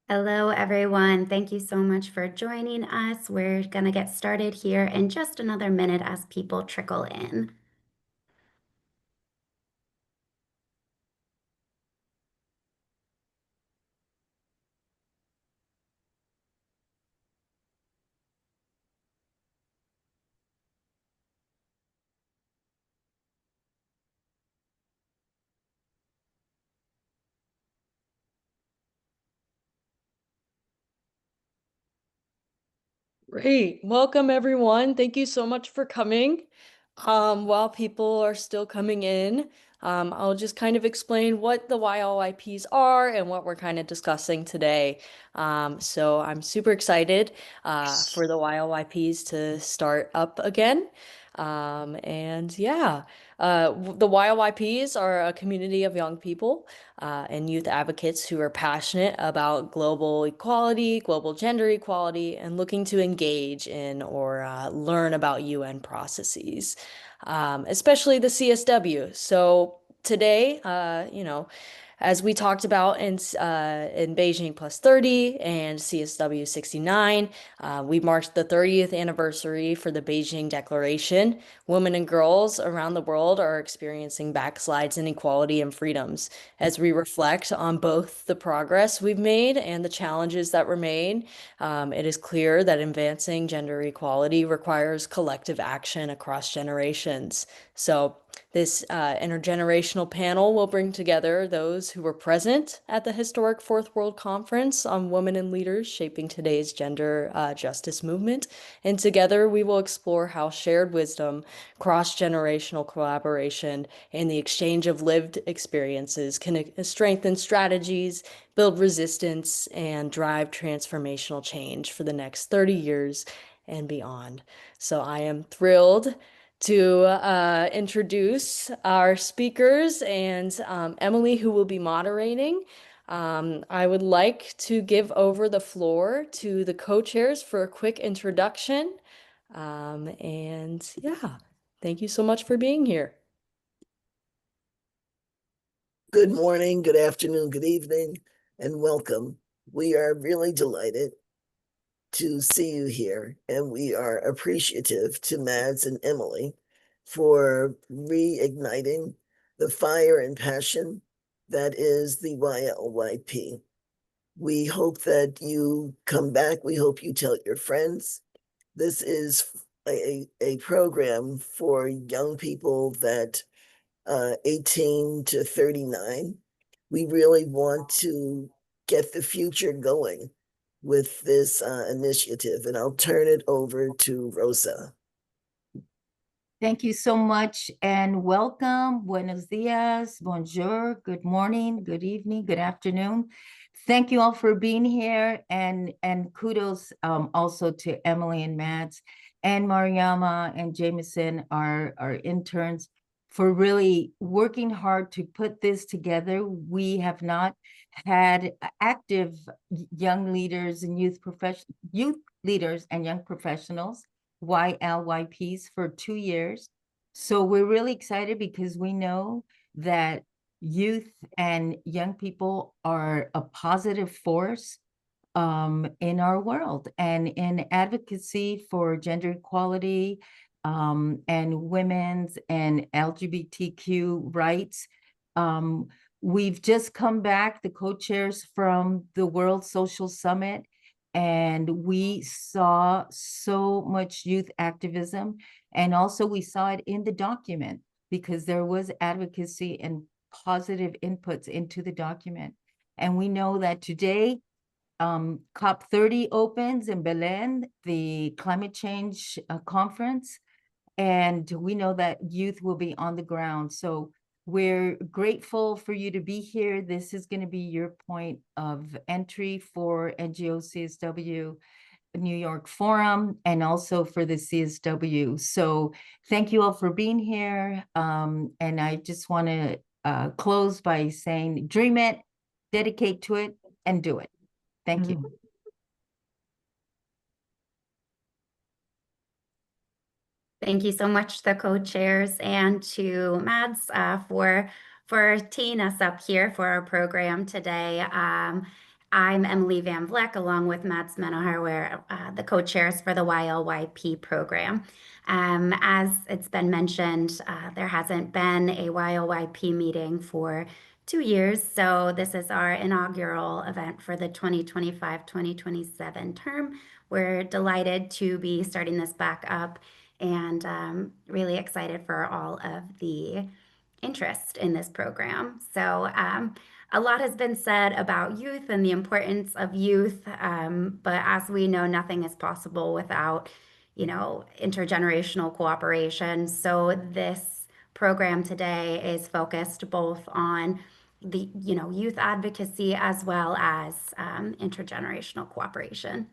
Hello, everyone. Thank you so much for joining us. We're going to get started here in just another minute as people trickle in. Great. Welcome, everyone. Thank you so much for coming. While people are still coming in, I'll just kind of explain what the YLYPs are and what we're kind of discussing today. So I'm super excited for the YLYPs to start up again. And yeah, the YLYPs are a community of young people and youth advocates who are passionate about global equality, global gender equality, and looking to engage in or learn about UN processes, especially the CSW. So today, as we talked about in Beijing Plus 30 and CSW 69, we marked the 30th anniversary for the Beijing Declaration. Women and girls around the world are experiencing backslides in equality and freedoms. As we reflect on both the progress we've made and the challenges that remain, it is clear that advancing gender equality requires collective action across generations. So, this intergenerational panel will bring together those who were present at the historic Fourth World Conference on Women and Leaders Shaping Today's Gender Justice Movement. And together we will explore how shared wisdom, cross-generational collaboration, and the exchange of lived experiences can strengthen strategies, build resistance, and drive transformational change for the next 30 years and beyond. So I am thrilled to introduce our speakers and Emily, who will be moderating. I would like to give over the floor to the co-chairs for a quick introduction. And yeah, thank you so much for being here. Good morning, good afternoon, good evening, and welcome. We are really delighted to see you here, and we are appreciative to Mads and Emily for reigniting the fire and passion that is the YLYP. We hope that you come back. We hope you tell your friends. This is a program for young people that 18 to 39. We really want to get the future going with this initiative, and I'll turn it over to Rosa. Thank you so much and welcome. Buenos dias, bonjour, good morning, good evening, good afternoon. Thank you all for being here and kudos also to Emily and Mads and Mariama and Jameson, our interns, for really working hard to put this together. We have not had active young leaders and youth leaders and young professionals, YLYPs, for 2 years. So we're really excited because we know that youth and young people are a positive force in our world and in advocacy for gender equality and women's and LGBTQ rights. We've just come back, the co-chairs from the World Social Summit, and we saw so much youth activism. And also we saw it in the document because there was advocacy and positive inputs into the document. And we know that today, COP30 opens in Belen, the climate change conference, and we know that youth will be on the ground. So we're grateful for you to be here. This is going to be your point of entry for NGO CSW New York Forum and also for the CSW. So thank you all for being here. And I just want to close by saying, dream it, dedicate to it, and do it. Thank you. Thank you so much, the co-chairs, and to Mads for teeing us up here for our program today. I'm Emily Van Vleck, along with Mads Menohar. We're the co-chairs for the YLYP program. As it's been mentioned, there hasn't been a YLYP meeting for 2 years, so this is our inaugural event for the 2025-2027 term. We're delighted to be starting this back up and really excited for all of the interest in this program. So a lot has been said about youth and the importance of youth, but as we know, nothing is possible without, intergenerational cooperation. So this program today is focused both on the, youth advocacy as well as intergenerational cooperation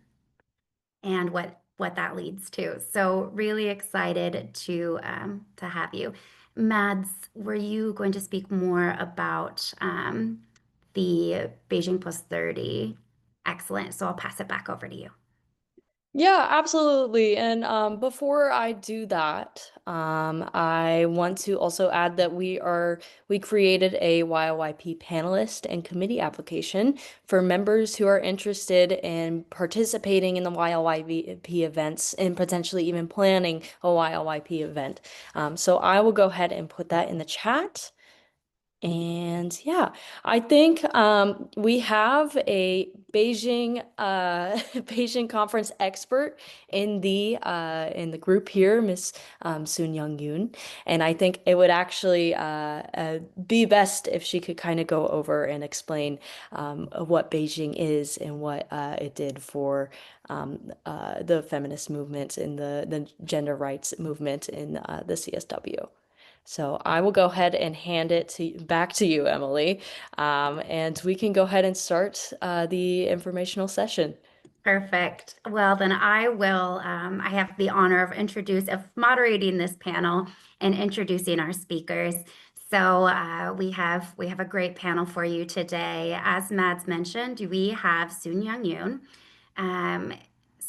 and what that leads to. So really excited to have you. Mads, were you going to speak more about the Beijing Plus 30? Excellent. So I'll pass it back over to you. Yeah, absolutely. And before I do that, I want to also add that we created a YLYP panelist and committee application for members who are interested in participating in the YLYP events and potentially even planning a YLYP event. So I will go ahead and put that in the chat. And yeah, I think we have a Beijing Beijing conference expert in the group here, Miss Soon Young Yoon, and I think it would actually be best if she could kind of go over and explain what Beijing is and what it did for the feminist movement and the gender rights movement in the CSW. So I will go ahead and hand it back to you, Emily, and we can go ahead and start the informational session. Perfect. Well, then I will, I have the honor of moderating this panel and introducing our speakers. So we have a great panel for you today. As Mads mentioned, we have Soon Young Yoon.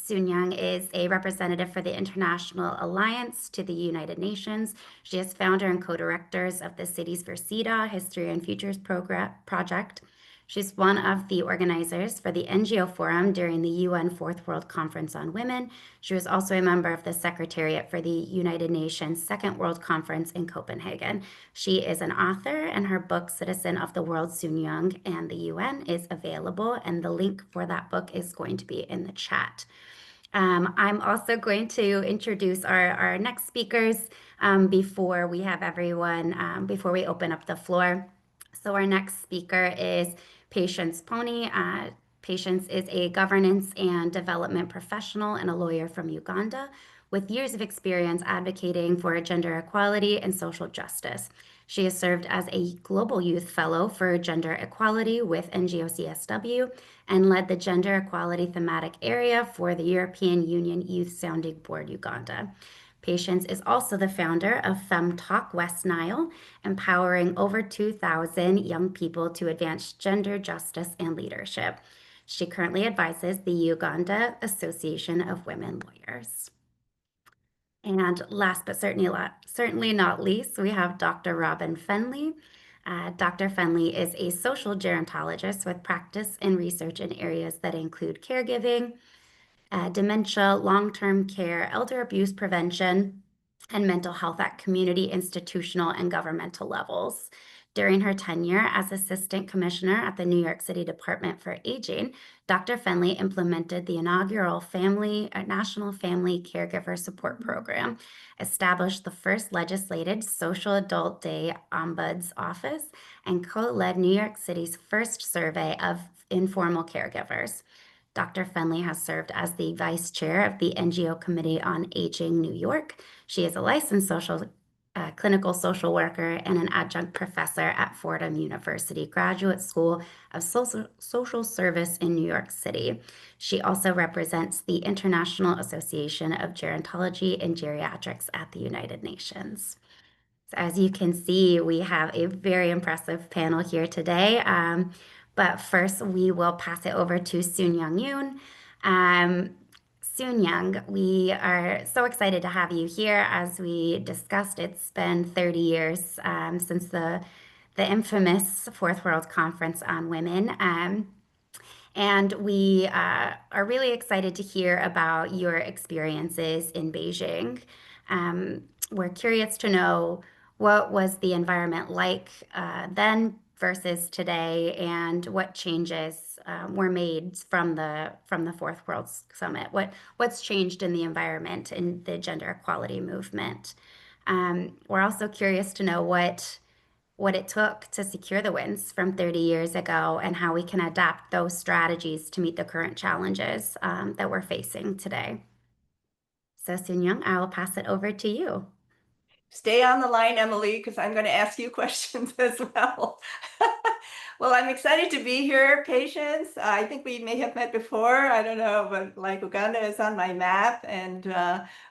Soon Young is a representative for the International Alliance to the United Nations. She is founder and co-directors of the Cities for CEDAW History and Futures Project. She's one of the organizers for the NGO Forum during the UN Fourth World Conference on Women. She was also a member of the Secretariat for the United Nations Second World Conference in Copenhagen. She is an author, and her book, Citizen of the World, Soon Young and the UN, is available, and the link for that book is going to be in the chat. I'm also going to introduce our next speakers before we have everyone, before we open up the floor. So our next speaker is Patience Pony. Patience is a governance and development professional and a lawyer from Uganda with years of experience advocating for gender equality and social justice. She has served as a Global Youth Fellow for Gender Equality with NGO CSW and led the Gender Equality thematic area for the European Union Youth Sounding Board Uganda. Patience is also the founder of FemTalk West Nile, empowering over 2,000 young people to advance gender justice and leadership. She currently advises the Uganda Association of Women Lawyers. And last but certainly not least, we have Dr. Robin Fenley. Dr. Fenley is a social gerontologist with practice and research in areas that include caregiving, dementia, long-term care, elder abuse prevention, and mental health at community, institutional, and governmental levels. During her tenure as Assistant Commissioner at the New York City Department for Aging, Dr. Fenley implemented the inaugural National Family Caregiver Support Program, established the first legislated Social Adult Day Ombuds Office, and co-led New York City's first survey of informal caregivers. Dr. Fenley has served as the vice chair of the NGO Committee on Aging New York. She is a licensed clinical social worker and an adjunct professor at Fordham University Graduate School of Social Service in New York City. She also represents the International Association of Gerontology and Geriatrics at the United Nations. So as you can see, we have a very impressive panel here today. But first, we will pass it over to Soon Young Yoon. Soon Young, we are so excited to have you here. As we discussed, it's been 30 years since the infamous Fourth World Conference on Women. And we are really excited to hear about your experiences in Beijing. We're curious to know what was the environment like then versus today, and what changes were made from the Fourth World Summit. What's changed in the environment in the gender equality movement? We're also curious to know what it took to secure the wins from 30 years ago and how we can adapt those strategies to meet the current challenges that we're facing today. So, Soon Young, I will pass it over to you. Stay on the line, Emily, because I'm going to ask you questions as well. Well, I'm excited to be here, Patience. I think we may have met before. I don't know, but like Uganda is on my map. And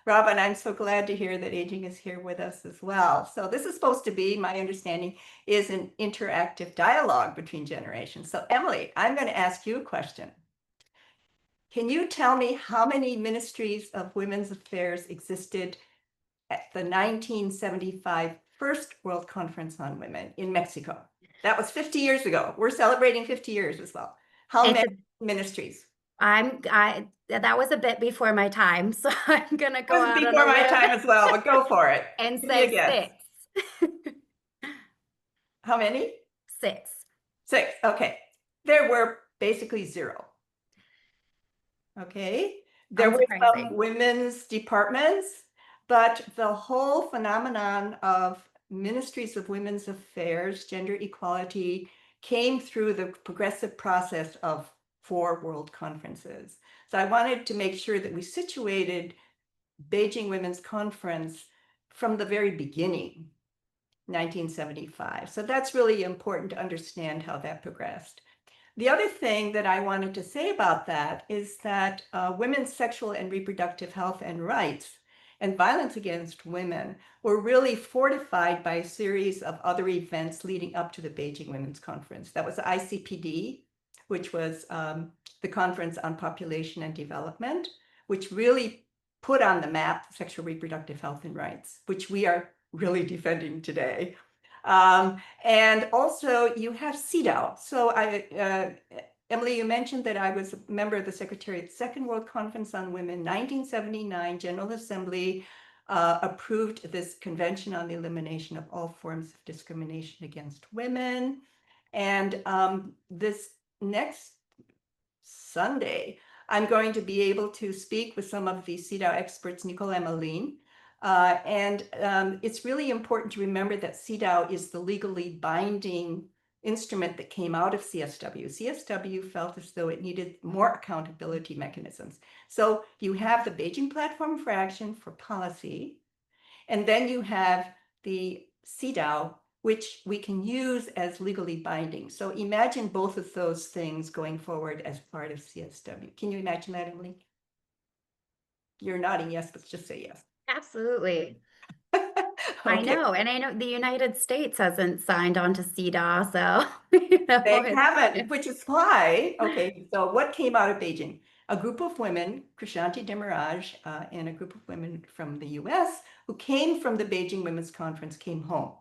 Robin, I'm so glad to hear that Aging is here with us as well. So this is supposed to be, my understanding, is an interactive dialogue between generations. So Emily, I'm going to ask you a question. Can you tell me how many ministries of women's affairs existed at the 1975 First World Conference on Women in Mexico? That was 50 years ago. We're celebrating 50 years as well. How many ministries? That was a bit before my time, so I'm gonna go It was out before on a my limb time as well, but go for it. and Give me a say guess. 6. How many? 6. 6. Okay. There were basically 0. Okay. There were some Unsurprising. women's departments, but the whole phenomenon of ministries of women's affairs, gender equality, came through the progressive process of 4 world conferences. So I wanted to make sure that we situated Beijing Women's Conference from the very beginning, 1975. So that's really important to understand how that progressed. The other thing that I wanted to say about that is that women's sexual and reproductive health and rights and violence against women were really fortified by a series of other events leading up to the Beijing Women's Conference. That was the ICPD, which was the Conference on Population and Development, which really put on the map sexual reproductive health and rights, which we are really defending today. And also you have CEDAW. So Emily, you mentioned that I was a member of the Secretariat's Second World Conference on Women. 1979 General Assembly approved this Convention on the Elimination of All Forms of Discrimination Against Women. And this next Sunday, I'm going to be able to speak with some of the CEDAW experts, Nicole Emmeline. It's really important to remember that CEDAW is the legally binding instrument that came out of CSW. CSW felt as though it needed more accountability mechanisms. So you have the Beijing Platform for Action for Policy, and then you have the CEDAW, which we can use as legally binding. So imagine both of those things going forward as part of CSW. Can you imagine that, Emily? You're nodding yes, but just say yes. Absolutely. Okay. I know, and I know the United States hasn't signed on to CEDAW, so They haven't, which is why, okay, so what came out of Beijing? A group of women, Krishanti Demiraj, and a group of women from the US who came from the Beijing Women's Conference came home.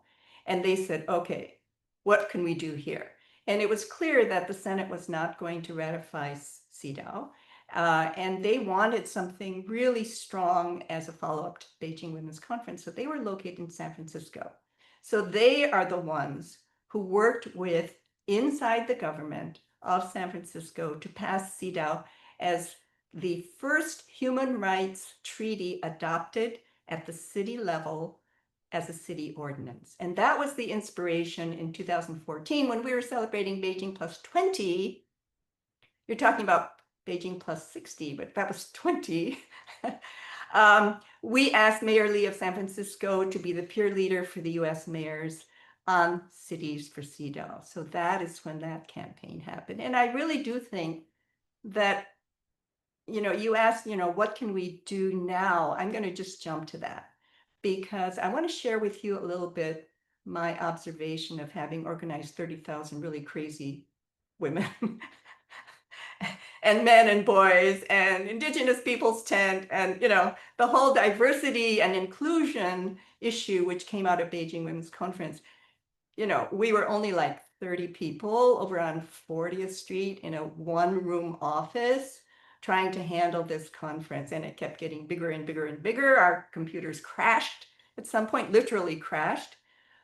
And they said, okay, what can we do here? And it was clear that the Senate was not going to ratify CEDAW. And they wanted something really strong as a follow-up to the Beijing Women's Conference. So they were located in San Francisco. So they are the ones who worked with inside the government of San Francisco to pass CEDAW as the first human rights treaty adopted at the city level as a city ordinance. And that was the inspiration in 2014 when we were celebrating Beijing Plus 20. You're talking about Beijing Plus 60, but that was 20. We asked Mayor Lee of San Francisco to be the peer leader for the US mayors on Cities for CEDAW. So that is when that campaign happened. And I really do think that, you asked, what can we do now? I'm going to just jump to that because I want to share with you a little bit my observation of having organized 30,000 really crazy women and men and boys and Indigenous Peoples tent and, the whole diversity and inclusion issue, which came out of Beijing Women's Conference. We were only like 30 people over on 40th Street in a one-room office trying to handle this conference. And it kept getting bigger and bigger and bigger. Our computers crashed at some point, literally crashed.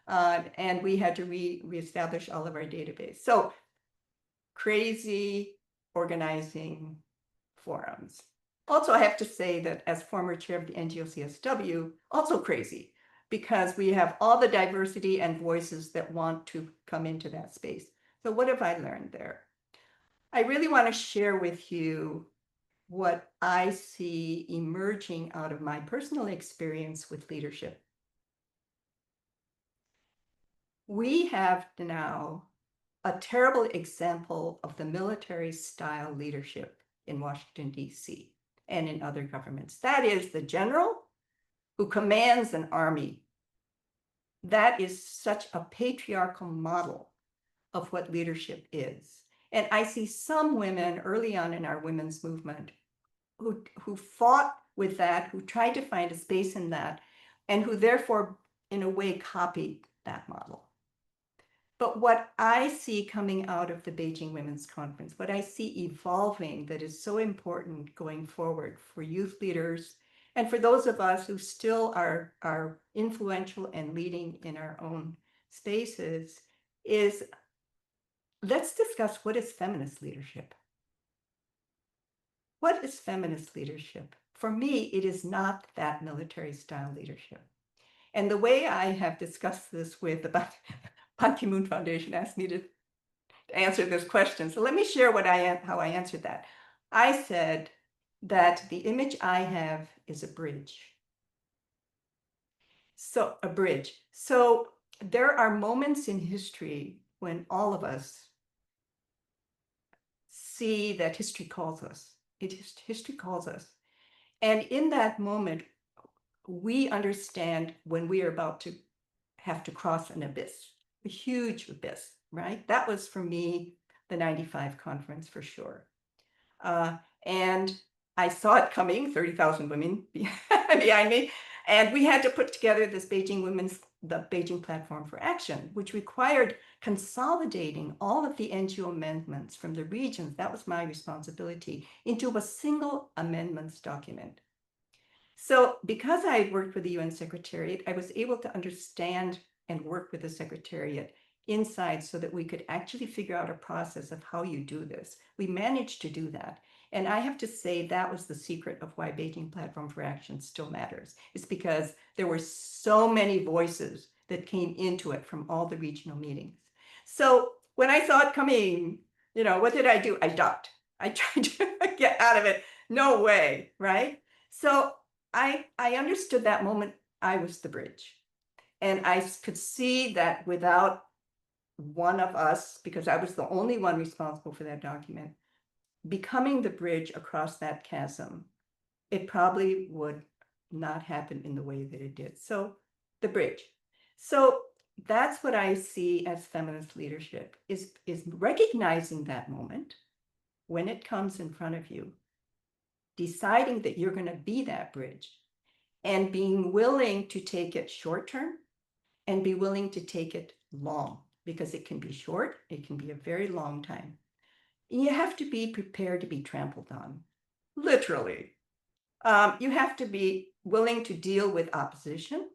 And we had to reestablish all of our database. So crazy organizing forums. Also, I have to say that as former chair of the NGOCSW, also crazy, because we have all the diversity and voices that want to come into that space. So what have I learned there? I really want to share with you what I see emerging out of my personal experience with leadership. We have now a terrible example of the military style leadership in Washington, D.C. and in other governments. That is the general who commands an army. That is such a patriarchal model of what leadership is. And I see some women early on in our women's movement who fought with that, who tried to find a space in that, and who therefore, in a way, copied that model. But what I see coming out of the Beijing Women's Conference, what I see evolving that is so important going forward for youth leaders and for those of us who still are influential and leading in our own spaces, is let's discuss what is feminist leadership. What is feminist leadership? For me, it is not that military style leadership. And the way I have discussed this with the Ban Ki-moon Foundation asked me to answer this question. So let me share how I answered that. I said that the image I have is a bridge. So a bridge. So there are moments in history when all of us see that history calls us. History calls us. And in that moment, we understand when we are about to have to cross an abyss, a huge abyss, right? That was for me, the 95 conference for sure. And I saw it coming, 30,000 women behind me. And we had to put together this the Beijing Platform for Action, which required consolidating all of the NGO amendments from the regions, that was my responsibility, into a single amendments document. So because I had worked with the UN Secretariat, I was able to understand and work with the Secretariat inside so that we could actually figure out a process of how you do this. We managed to do that. And I have to say that was the secret of why Beijing Platform for Action still matters. It's because there were so many voices that came into it from all the regional meetings. So when I saw it coming, what did I do? I ducked. I tried to get out of it. No way, right? So I understood that moment I was the bridge. And I could see that without one of us, because I was the only one responsible for that document, becoming the bridge across that chasm, it probably would not happen in the way that it did. So the bridge. So that's what I see as feminist leadership, is recognizing that moment when it comes in front of you, deciding that you're going to be that bridge, and being willing to take it short term and be willing to take it long, because it can be short, it can be a very long time. You have to be prepared to be trampled on, literally. You have to be willing to deal with opposition.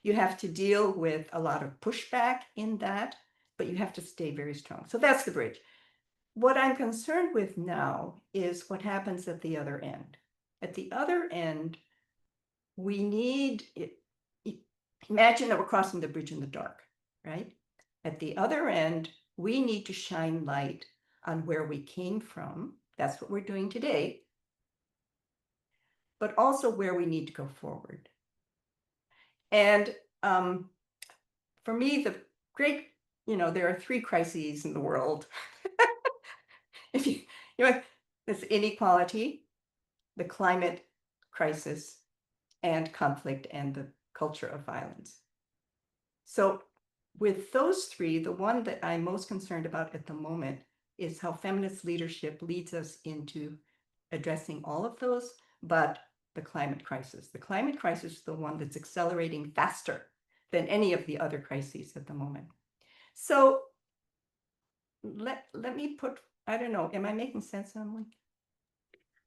You have to deal with a lot of pushback in that, but you have to stay very strong. So that's the bridge. What I'm concerned with now is what happens at the other end. At the other end, we need, imagine that we're crossing the bridge in the dark, right? At the other end, we need to shine light on where we came from. That's what we're doing today. But also where we need to go forward. And for me, the great, there are three crises in the world. This inequality, the climate crisis, and conflict, and the culture of violence. So with those three, the one that I'm most concerned about at the moment is how feminist leadership leads us into addressing all of those, but the climate crisis. The climate crisis is the one that's accelerating faster than any of the other crises at the moment. So let me put, I don't know, am I making sense, Emily?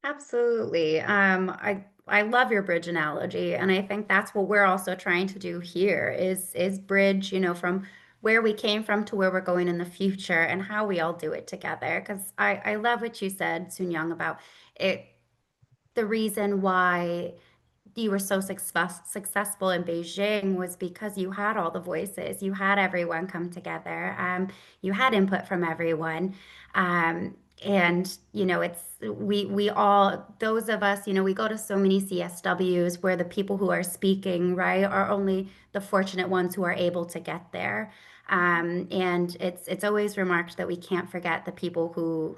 Absolutely. I love your bridge analogy, and I think that's what we're also trying to do here is bridge, from where we came from to where we're going in the future and how we all do it together. Because I love what you said, Soon Young, about it, the reason why you were so successful in Beijing was because you had all the voices, you had everyone come together, you had input from everyone, and it's we all those of us, we go to so many CSWs where the people who are speaking, right, are only the fortunate ones who are able to get there. And it's always remarked that we can't forget the people who,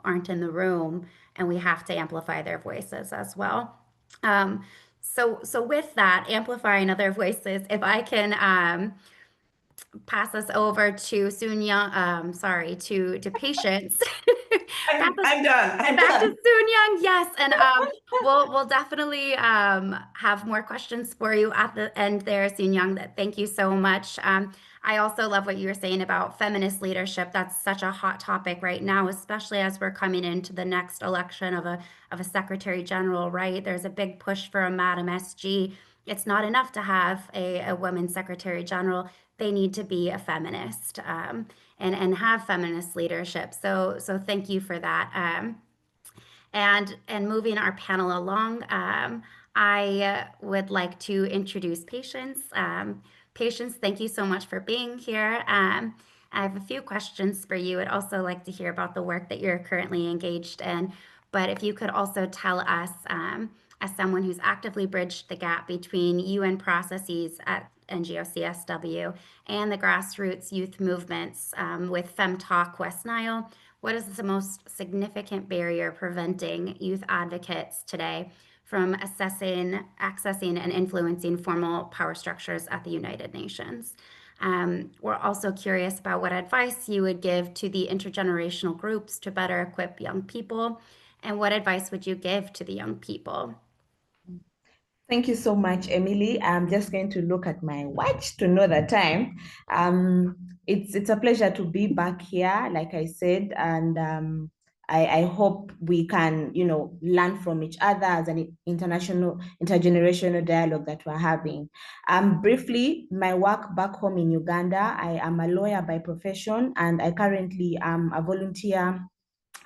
aren't in the room, and we have to amplify their voices as well. Um, so with that, amplifying other voices, if I can pass us over to Soon Young, sorry, to Patience. Pass us I'm done. I'm back to done. Soon Young, yes, and we'll definitely have more questions for you at the end there, Soon Young. Thank you so much. I also love what you were saying about feminist leadership. That's such a hot topic right now, especially as we're coming into the next election of a Secretary General, right? There's a big push for a Madam SG. It's not enough to have a woman Secretary General. They need to be a feminist, and have feminist leadership. So thank you for that. And moving our panel along, I would like to introduce Patience. Patience, thank you so much for being here. I have a few questions for you. I'd also like to hear about the work that you're currently engaged in. But if you could also tell us, as someone who's actively bridged the gap between UN processes at NGO-CSW and the grassroots youth movements with FemTalk West Nile, what is the most significant barrier preventing youth advocates today from accessing, and influencing formal power structures at the United Nations? We're also curious about what advice you would give to the intergenerational groups to better equip young people, and what advice would you give to the young people? Thank you so much, Emily. I'm just going to look at my watch to know the time. It's a pleasure to be back here, like I said, and I hope we can, learn from each other as an intergenerational dialogue that we're having. Briefly, my work back home in Uganda, I am a lawyer by profession, and I currently am a volunteer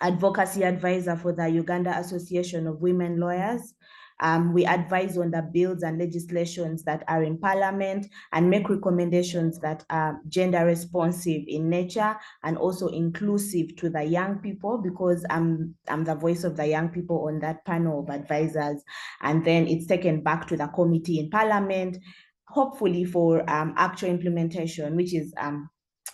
advocacy advisor for the Uganda Association of Women Lawyers. We advise on the bills and legislations that are in Parliament and make recommendations that are gender responsive in nature and also inclusive to the young people, because I'm the voice of the young people on that panel of advisors. And then it's taken back to the committee in Parliament, hopefully for actual implementation, which is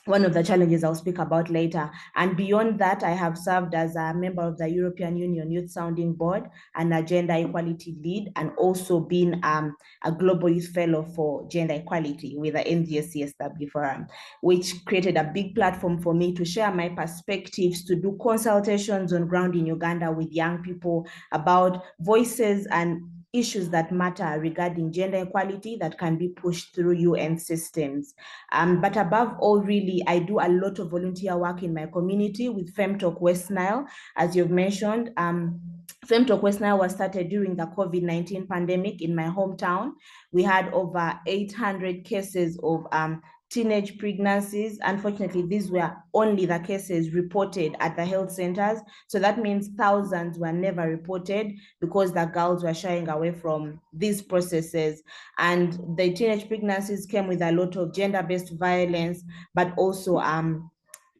one of the challenges I'll speak about later. And beyond that, I have served as a member of the European Union Youth Sounding Board and a gender equality lead, and also been a Global Youth Fellow for Gender Equality with the NGO-CSW Forum, which created a big platform for me to share my perspectives, to do consultations on ground in Uganda with young people about voices and issues that matter regarding gender equality that can be pushed through UN systems. But above all, really, I do a lot of volunteer work in my community with FemTalk West Nile, as you've mentioned. FemTalk West Nile was started during the COVID-19 pandemic in my hometown. We had over 800 cases of teenage pregnancies. Unfortunately, these were only the cases reported at the health centers. So that means thousands were never reported because the girls were shying away from these processes. And the teenage pregnancies came with a lot of gender-based violence, but also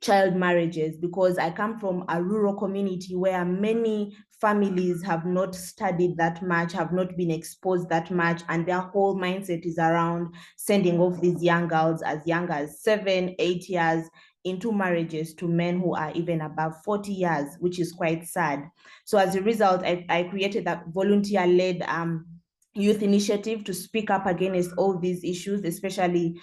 child marriages, because I come from a rural community where many families have not studied that much, have not been exposed that much, and their whole mindset is around sending off these young girls as young as 7, 8 years into marriages to men who are even above 40 years, which is quite sad. So as a result, I created that volunteer-led youth initiative to speak up against all these issues, especially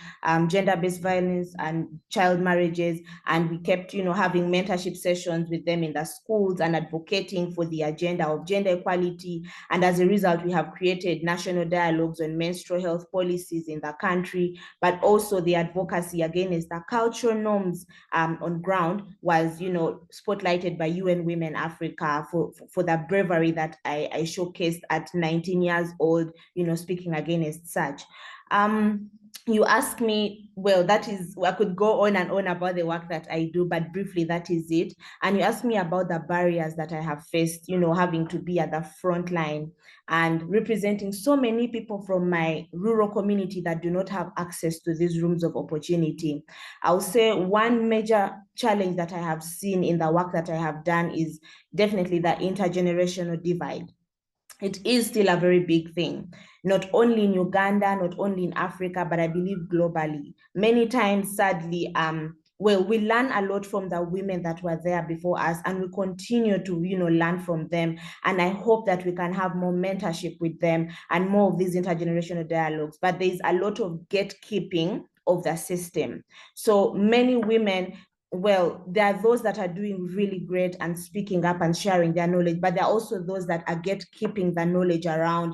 gender-based violence and child marriages. And we kept, having mentorship sessions with them in the schools and advocating for the agenda of gender equality. And as a result, we have created national dialogues on menstrual health policies in the country, but also the advocacy against the cultural norms on ground was, spotlighted by UN Women Africa for the bravery that I showcased at 19 years old, speaking against such. You asked me, well, that is, I could go on and on about the work that I do, but briefly, that is it. And you asked me about the barriers that I have faced, having to be at the front line and representing so many people from my rural community that do not have access to these rooms of opportunity. I'll say one major challenge that I have seen in the work that I have done is definitely the intergenerational divide. It is still a very big thing, not only in Uganda, not only in Africa, but I believe globally. Many times, sadly, well, we learn a lot from the women that were there before us, and we continue to, learn from them. And I hope that we can have more mentorship with them and more of these intergenerational dialogues. But there's a lot of gatekeeping of the system. So many women, well, there are those that are doing really great and speaking up and sharing their knowledge, but there are also those that are gatekeeping the knowledge around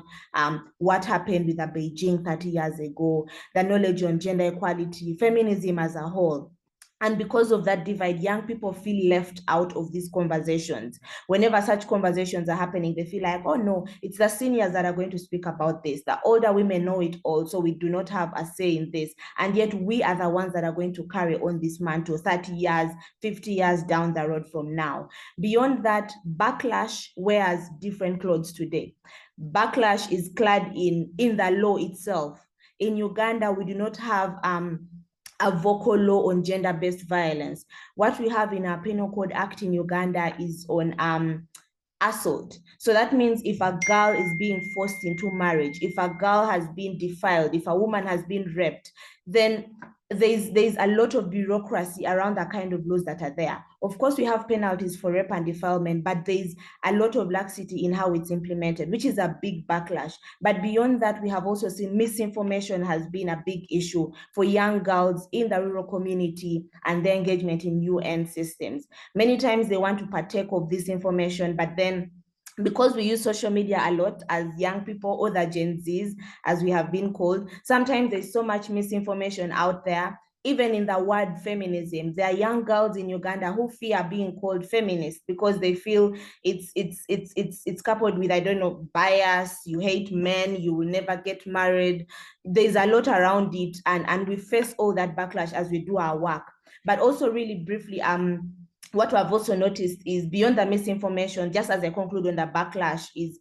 what happened with the Beijing 30 years ago, the knowledge on gender equality, feminism as a whole. And because of that divide, young people feel left out of these conversations. Whenever such conversations are happening, they feel like, oh no, it's the seniors that are going to speak about this. The older women know it all, so we do not have a say in this. And yet we are the ones that are going to carry on this mantle 30 years, 50 years down the road from now. Beyond that, backlash wears different clothes today. Backlash is clad in the law itself. In Uganda, we do not have a vocal law on gender-based violence. What we have in our Penal Code Act in Uganda is on assault. So that means if a girl is being forced into marriage, if a girl has been defiled, if a woman has been raped, then there's a lot of bureaucracy around the kind of laws that are there. Of course, we have penalties for rape and defilement, but there's a lot of laxity in how it's implemented, which is a big backlash. But beyond that, we have also seen misinformation has been a big issue for young girls in the rural community and their engagement in UN systems. Many times they want to partake of this information, but then because we use social media a lot as young people, or the Gen Zs, as we have been called, sometimes there's so much misinformation out there. Even in the word feminism, there are young girls in Uganda who fear being called feminist because they feel it's coupled with, I don't know, bias. You hate men, you will never get married. There's a lot around it, and we face all that backlash as we do our work. But also, really briefly, what we have also noticed is beyond the misinformation, just as I conclude on the backlash, is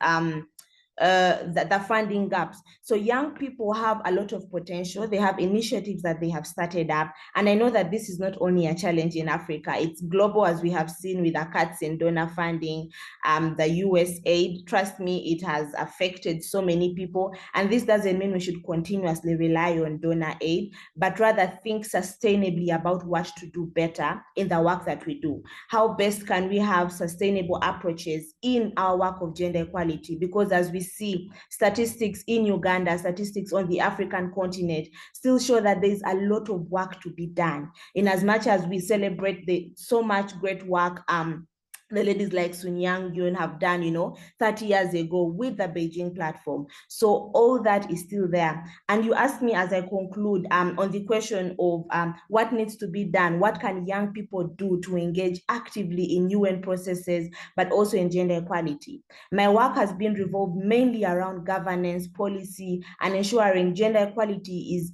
the funding gaps. So young people have a lot of potential. They have initiatives that they have started up. And I know that this is not only a challenge in Africa, it's global, as we have seen with the cuts in donor funding, the US aid. Trust me, it has affected so many people. And this doesn't mean we should continuously rely on donor aid, but rather think sustainably about what to do better in the work that we do. How best can we have sustainable approaches in our work of gender equality? Because as we see, statistics in Uganda, statistics on the African continent still show that there's a lot of work to be done. In as much as we celebrate so much great work the ladies like Sun Yang Yun have done, 30 years ago with the Beijing platform. So all that is still there. And you asked me as I conclude on the question of what needs to be done, what can young people do to engage actively in UN processes, but also in gender equality. My work has been revolved mainly around governance, policy, and ensuring gender equality is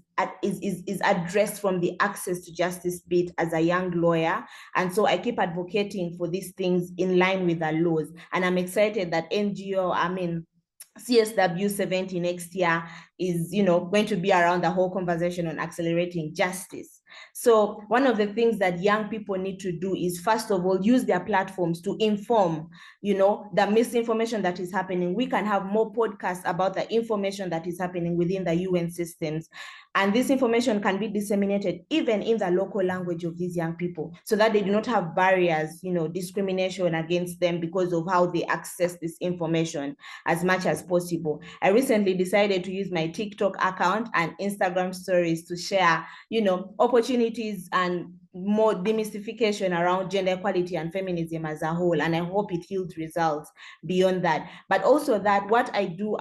addressed from the access to justice bit as a young lawyer. And so I keep advocating for these things in line with the laws. And I'm excited that CSW 70 next year is, going to be around the whole conversation on accelerating justice. So one of the things that young people need to do is, first of all, use their platforms to inform, the misinformation that is happening. We can have more podcasts about the information that is happening within the UN systems. And this information can be disseminated even in the local language of these young people, so that they do not have barriers, discrimination against them because of how they access this information as much as possible. I recently decided to use my TikTok account and Instagram stories to share, opportunities and more demystification around gender equality and feminism as a whole. And I hope it yields results beyond that. But also that what I do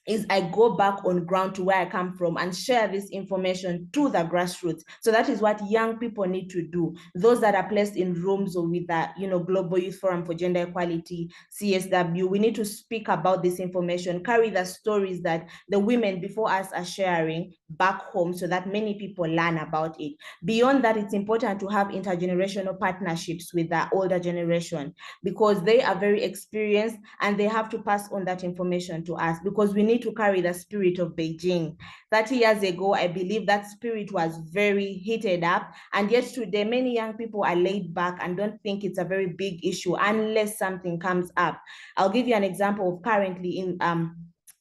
is I go back on ground to where I come from and share this information to the grassroots. So that is what young people need to do. Those that are placed in rooms or with the, Global Youth Forum for Gender Equality, CSW, we need to speak about this information, carry the stories that the women before us are sharing back home so that many people learn about it. Beyond that, it's important to have intergenerational partnerships with the older generation, because they are very experienced and they have to pass on that information to us, because we need to carry the spirit of Beijing. 30 years ago, I believe that spirit was very heated up, and yet today many young people are laid back and don't think it's a very big issue unless something comes up. I'll give you an example of currently in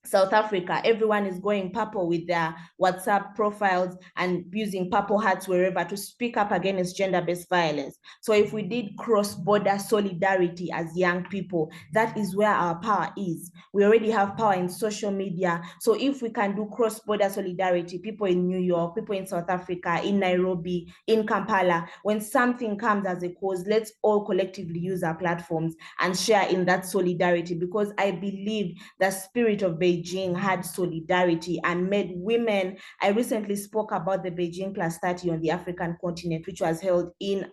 South Africa, everyone is going purple with their WhatsApp profiles and using purple hats wherever to speak up against gender-based violence. So if we did cross-border solidarity as young people, that is where our power is. We already have power in social media. So if we can do cross-border solidarity, people in New York, people in South Africa, in Nairobi, in Kampala, when something comes as a cause, let's all collectively use our platforms and share in that solidarity, because I believe the spirit of Beijing had solidarity and made women. I recently spoke about the Beijing +30 on the African continent, which was held in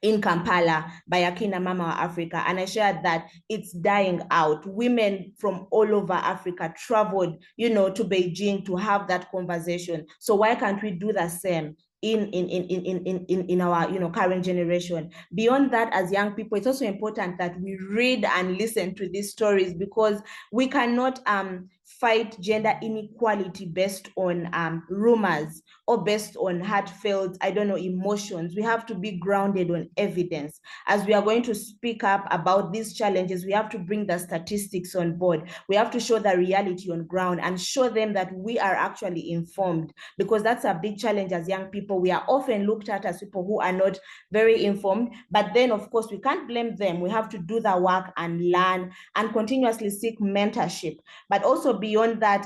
Kampala by Akina Mama Africa, and I shared that it's dying out. Women from all over Africa traveled, to Beijing to have that conversation. So why can't we do the same in our current generation? Beyond that, as young people, it's also important that we read and listen to these stories, because we cannot fight gender inequality based on rumors or based on heartfelt, emotions. We have to be grounded on evidence. As we are going to speak up about these challenges, we have to bring the statistics on board. We have to show the reality on ground and show them that we are actually informed, because that's a big challenge as young people. We are often looked at as people who are not very informed, but then of course we can't blame them. We have to do the work and learn and continuously seek mentorship. But also beyond that,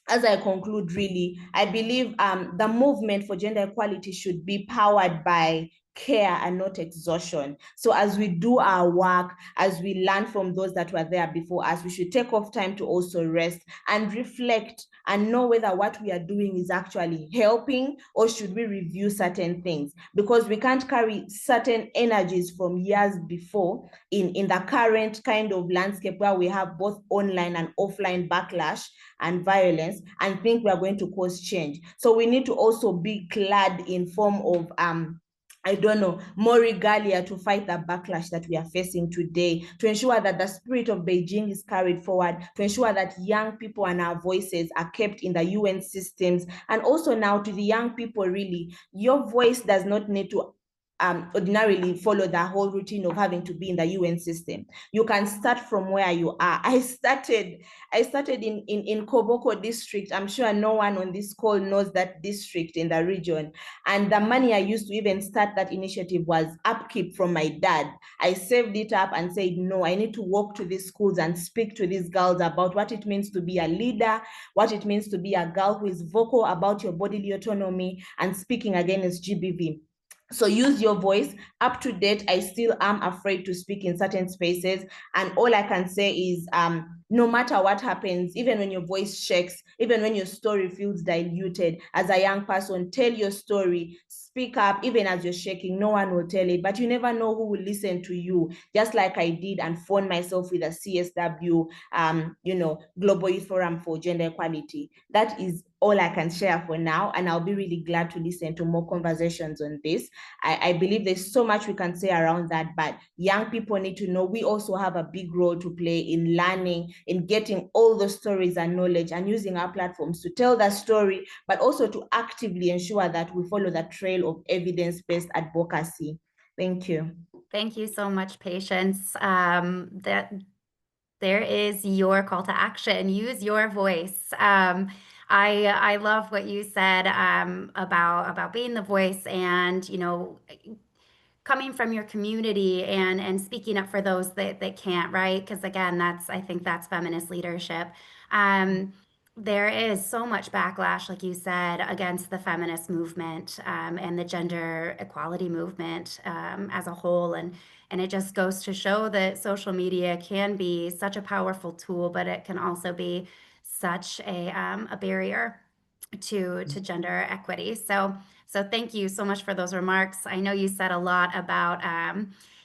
as I conclude, really, I believe the movement for gender equality should be powered by care and not exhaustion. So as we do our work, as we learn from those that were there before us, we should take off time to also rest and reflect and know whether what we are doing is actually helping, or should we review certain things, because we can't carry certain energies from years before in the current kind of landscape where we have both online and offline backlash and violence, and think we are going to cause change. So we need to also be clad in form of more regalia to fight the backlash that we are facing today, to ensure that the spirit of Beijing is carried forward, to ensure that young people and our voices are kept in the UN systems. And also now to the young people, really, your voice does not need to ordinarily follow the whole routine of having to be in the UN system. You can start from where you are. I started in Koboko district. I'm sure no one on this call knows that district in the region. And the money I used to even start that initiative was upkeep from my dad. I saved it up and said, no, I need to walk to these schools and speak to these girls about what it means to be a leader, what it means to be a girl who is vocal about your bodily autonomy and speaking against GBV. So use your voice. Up to date, I still am afraid to speak in certain spaces. And all I can say is, no matter what happens, even when your voice shakes, even when your story feels diluted, as a young person, tell your story, speak up, even as you're shaking, no one will tell it, but you never know who will listen to you, just like I did and phone myself with a CSW, Global Youth Forum for Gender Equality. That is all I can share for now, and I'll be really glad to listen to more conversations on this. I believe there's so much we can say around that, but young people need to know we also have a big role to play in learning, in getting all the stories and knowledge, and using our platforms to tell that story, but also to actively ensure that we follow the trail of evidence-based advocacy. Thank you. Thank you so much, Patience. That there is your call to action. Use your voice. I love what you said about being the voice and coming from your community and speaking up for those that can't, right? Because again, I think that's feminist leadership. There is so much backlash, like you said, against the feminist movement and the gender equality movement as a whole. And it just goes to show that social media can be such a powerful tool, but it can also be such a barrier to gender equity. So thank you so much for those remarks. I know you said a lot about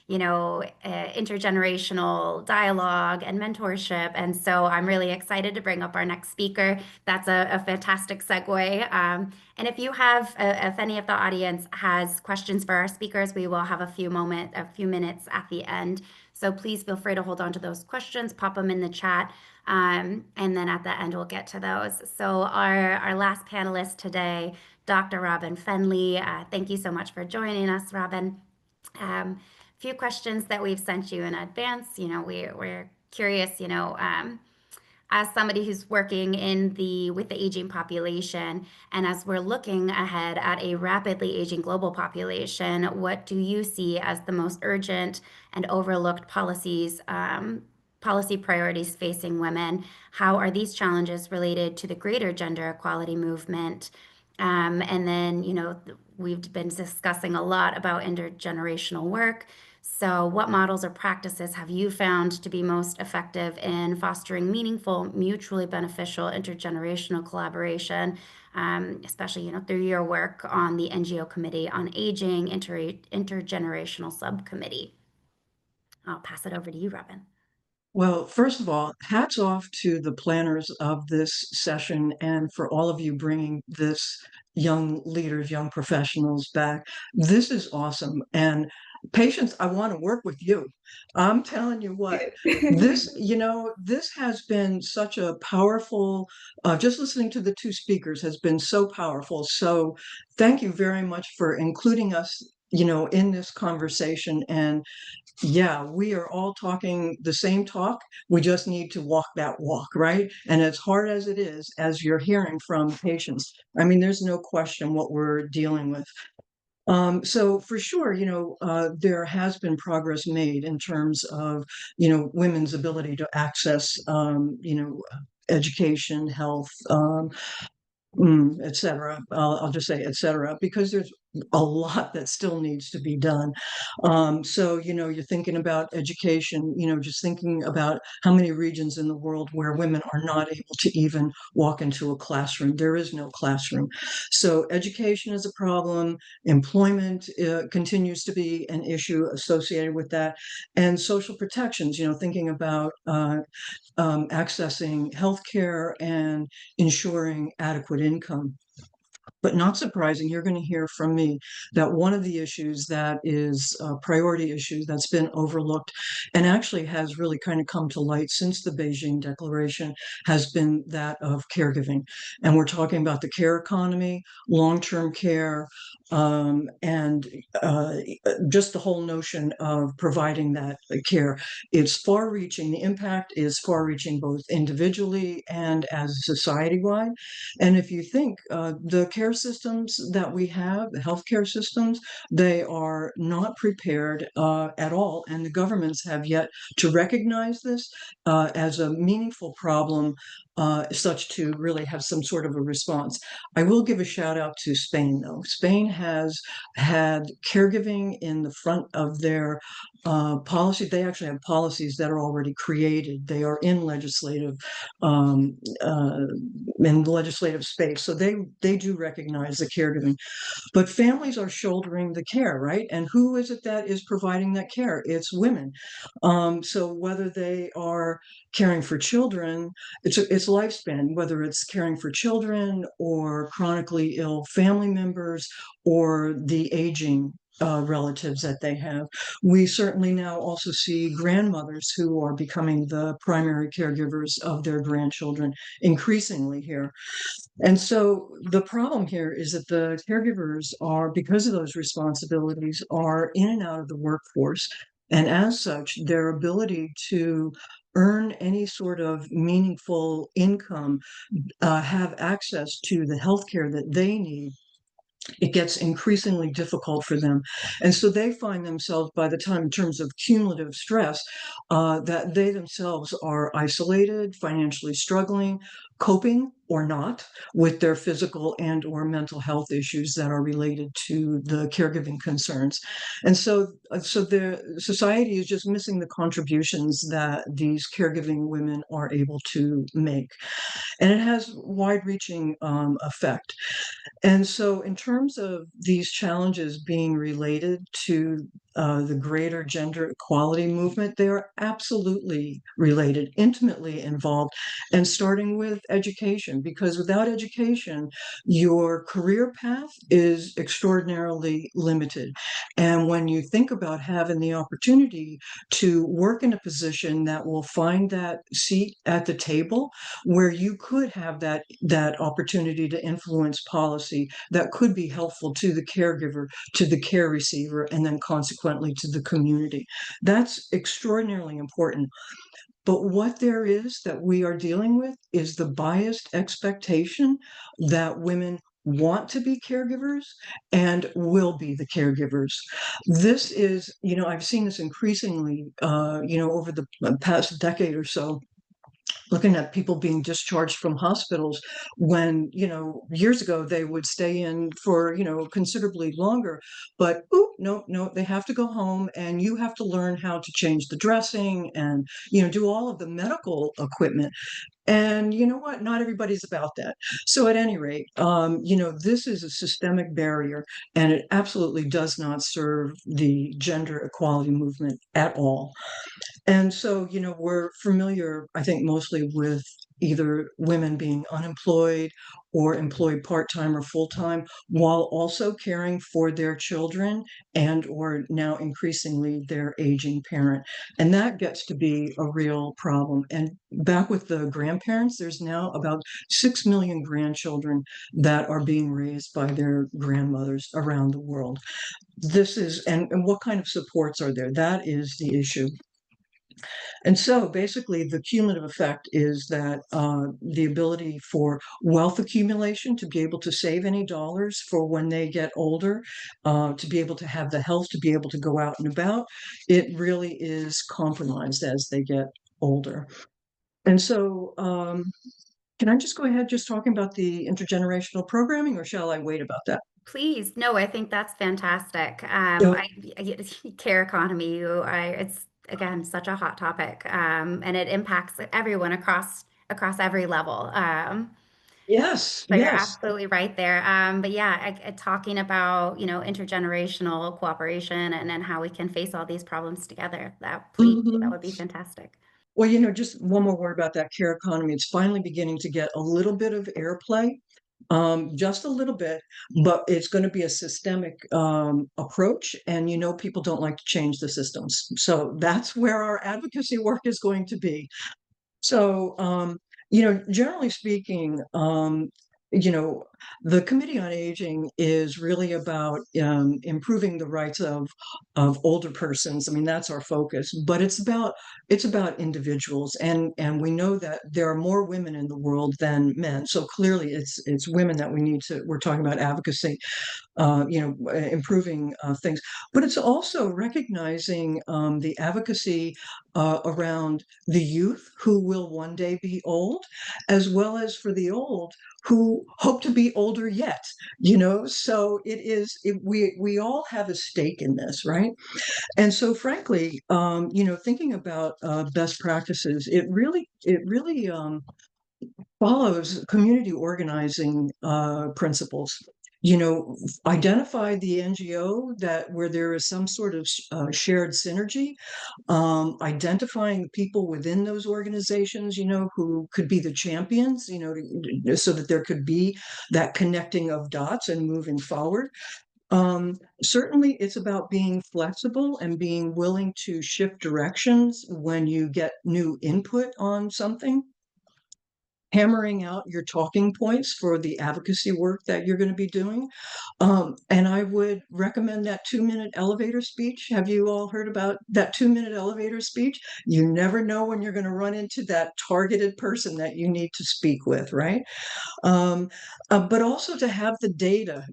intergenerational dialogue and mentorship, and so I'm really excited to bring up our next speaker. That's a fantastic segue. And if any of the audience has questions for our speakers, we will have a few minutes at the end. So please feel free to hold on to those questions, pop them in the chat. And then at the end, we'll get to those. So our last panelist today, Dr. Robin Fenley. Thank you so much for joining us, Robin. Few questions that we've sent you in advance. We're curious, as somebody who's working with the aging population, and as we're looking ahead at a rapidly aging global population, what do you see as the most urgent and overlooked policy priorities facing women? How are these challenges related to the greater gender equality movement? And then, we've been discussing a lot about intergenerational work. So what models or practices have you found to be most effective in fostering meaningful, mutually beneficial intergenerational collaboration, especially, through your work on the NGO Committee on Aging Intergenerational Subcommittee? I'll pass it over to you, Robin. Well, first of all, hats off to the planners of this session and for all of you bringing this young leaders, young professionals back. This is awesome. And Patience, I want to work with you. I'm telling you what, this has been such a powerful, just listening to the two speakers has been so powerful. So thank you very much for including us, in this conversation. And yeah, we are all talking the same talk. We just need to walk that walk, right? And as hard as it is, as you're hearing from Patience, I mean, there's no question what we're dealing with. So for sure, there has been progress made in terms of, women's ability to access, education, health, et cetera. I'll just say, et cetera, because there's a lot that still needs to be done. So, you're thinking about education, just thinking about how many regions in the world where women are not able to even walk into a classroom. There is no classroom. So education is a problem. Employment continues to be an issue associated with that. And social protections, thinking about accessing healthcare and ensuring adequate income. But not surprising, you're going to hear from me that one of the issues that is a priority issue that's been overlooked and actually has really kind of come to light since the Beijing Declaration has been that of caregiving. And we're talking about the care economy, long-term care, and just the whole notion of providing that care. It's far-reaching. The impact is far-reaching both individually and as society-wide. And if you think the care systems that we have, the healthcare systems, they are not prepared at all. And the governments have yet to recognize this as a meaningful problem, such to really have some sort of a response. I will give a shout out to Spain, though. Spain has had caregiving in the front of their policy. They actually have policies that are already created. They are in legislative space. So they do recognize recognize the caregiving. But families are shouldering the care, right? And who is it that is providing that care? It's women. So whether they are caring for children, it's lifespan, whether it's caring for children or chronically ill family members or the aging relatives that they have. We certainly now also see grandmothers who are becoming the primary caregivers of their grandchildren increasingly here. And so the problem here is that the caregivers are, because of those responsibilities, are in and out of the workforce. And as such, their ability to earn any sort of meaningful income, have access to the healthcare that they need, it gets increasingly difficult for them. And so they find themselves, by the time, in terms of cumulative stress, that they themselves are isolated, financially struggling, coping or not with their physical and or mental health issues that are related to the caregiving concerns. And so the society is just missing the contributions that these caregiving women are able to make. And it has wide-reaching effect. And so in terms of these challenges being related to the greater gender equality movement, they are absolutely related, intimately involved, and starting with education, because without education, your career path is extraordinarily limited. And when you think about having the opportunity to work in a position that will find that seat at the table where you could have that opportunity to influence policy that could be helpful to the caregiver, to the care receiver, and then consequently to the community. That's extraordinarily important. But what there is that we are dealing with is the biased expectation that women want to be caregivers and will be the caregivers. This is, I've seen this increasingly, over the past decade or so, looking at people being discharged from hospitals when, years ago they would stay in for, considerably longer, but no, they have to go home and you have to learn how to change the dressing and, do all of the medical equipment. And you know what? Not everybody's about that. So at any rate, this is a systemic barrier and it absolutely does not serve the gender equality movement at all. And so, we're familiar, I think, mostly with either women being unemployed or employed part-time or full-time, while also caring for their children and or now increasingly their aging parent. And that gets to be a real problem. And back with the grandparents, there's now about 6 million grandchildren that are being raised by their grandmothers around the world. This is, and what kind of supports are there? That is the issue. And so basically, the cumulative effect is that the ability for wealth accumulation, to be able to save any dollars for when they get older, to be able to have the health to be able to go out and about, it really is compromised as they get older. And so, can I just go ahead just talking about the intergenerational programming, or shall I wait about that? Please. No, I think that's fantastic. Yeah. Care economy, it's again such a hot topic, and it impacts everyone across every level. Yes, So you're yes. absolutely right there. But yeah, talking about, intergenerational cooperation and how we can face all these problems together. That Mhm. would be fantastic. Well, just one more word about that care economy. It's finally beginning to get a little bit of airplay, just a little bit, but it's going to be a systemic approach. And people don't like to change the systems. So that's where our advocacy work is going to be. So, generally speaking, the Committee on Aging is really about improving the rights of older persons. I mean, that's our focus, but it's about individuals, and we know that there are more women in the world than men. So clearly, it's women that we're talking about advocacy, improving things. But it's also recognizing the advocacy around the youth who will one day be old, as well as for the old who hope to be older yet. So we all have a stake in this, right? And so, frankly, thinking about best practices, it really follows community organizing principles. identify the NGO where there is some sort of shared synergy, identifying the people within those organizations, who could be the champions, so that there could be that connecting of dots and moving forward. Certainly, it's about being flexible and being willing to shift directions when you get new input on something. Hammering out your talking points for the advocacy work that you're going to be doing. And I would recommend that 2-minute elevator speech. Have you all heard about that 2-minute elevator speech? You never know when you're going to run into that targeted person that you need to speak with, right? But also to have the data,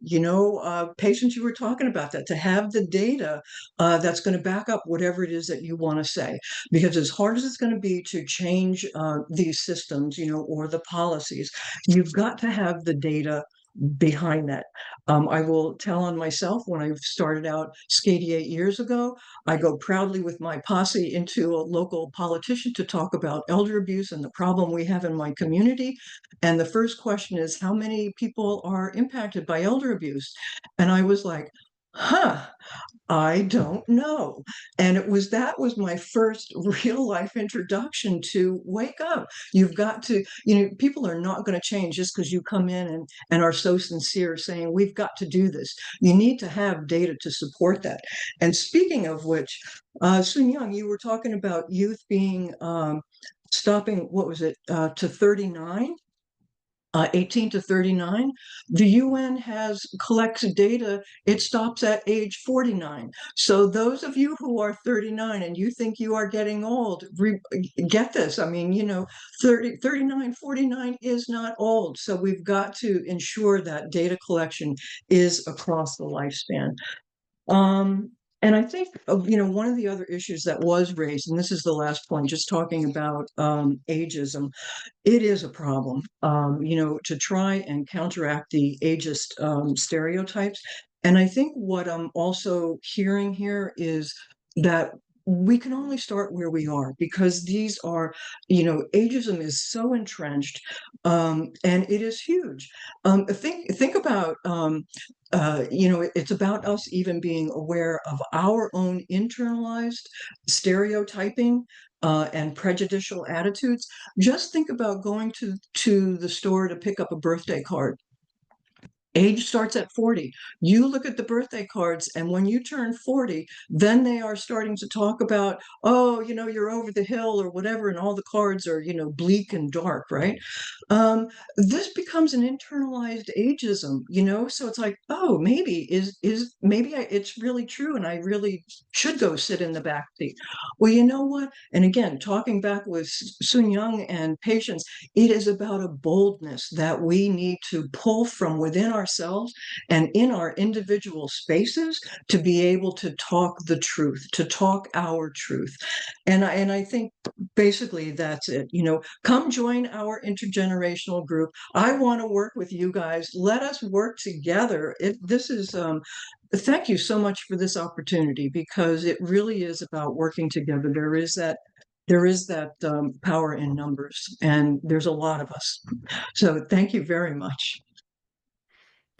patients, you were talking about that, to have the data that's going to back up whatever it is that you want to say. Because as hard as it's going to be to change these systems, or the policies, you've got to have the data behind that. I will tell on myself, when I started out Skady 8 years ago, I go proudly with my posse into a local politician to talk about elder abuse and the problem we have in my community. And the first question is, how many people are impacted by elder abuse? And I was like, I don't know. And that was my first real life introduction to wake up. You've got to, people are not going to change just because you come in and are so sincere saying, we've got to do this. You need to have data to support that. And speaking of which, Sun Young, you were talking about youth being stopping, what was it, to 39? 18 to 39, the UN collects data, it stops at age 49. So those of you who are 39 and you think you are getting old, get this. I mean, 39, 49 is not old. So we've got to ensure that data collection is across the lifespan. And I think, one of the other issues that was raised, and this is the last point, just talking about ageism, it is a problem, to try and counteract the ageist stereotypes. And I think what I'm also hearing here is that we can only start where we are, because these are, ageism is so entrenched, and it is huge. Think about, it's about us even being aware of our own internalized stereotyping and prejudicial attitudes. Just think about going to the store to pick up a birthday card. Age starts at 40. You look at the birthday cards, and when you turn 40, then they are starting to talk about, oh, you're over the hill or whatever, and all the cards are, bleak and dark, right? This becomes an internalized ageism, so it's like, oh, maybe it's really true, and I really should go sit in the back seat. Well, you know what? And again, talking back with Sun Young and patients, it is about a boldness that we need to pull from within ourselves and in our individual spaces to be able to talk the truth, to talk our truth. And I think basically that's it. Come join our intergenerational group. I want to work with you guys. Let us work together. Thank you so much for this opportunity, because it really is about working together. There is that power in numbers, and there's a lot of us. So thank you very much.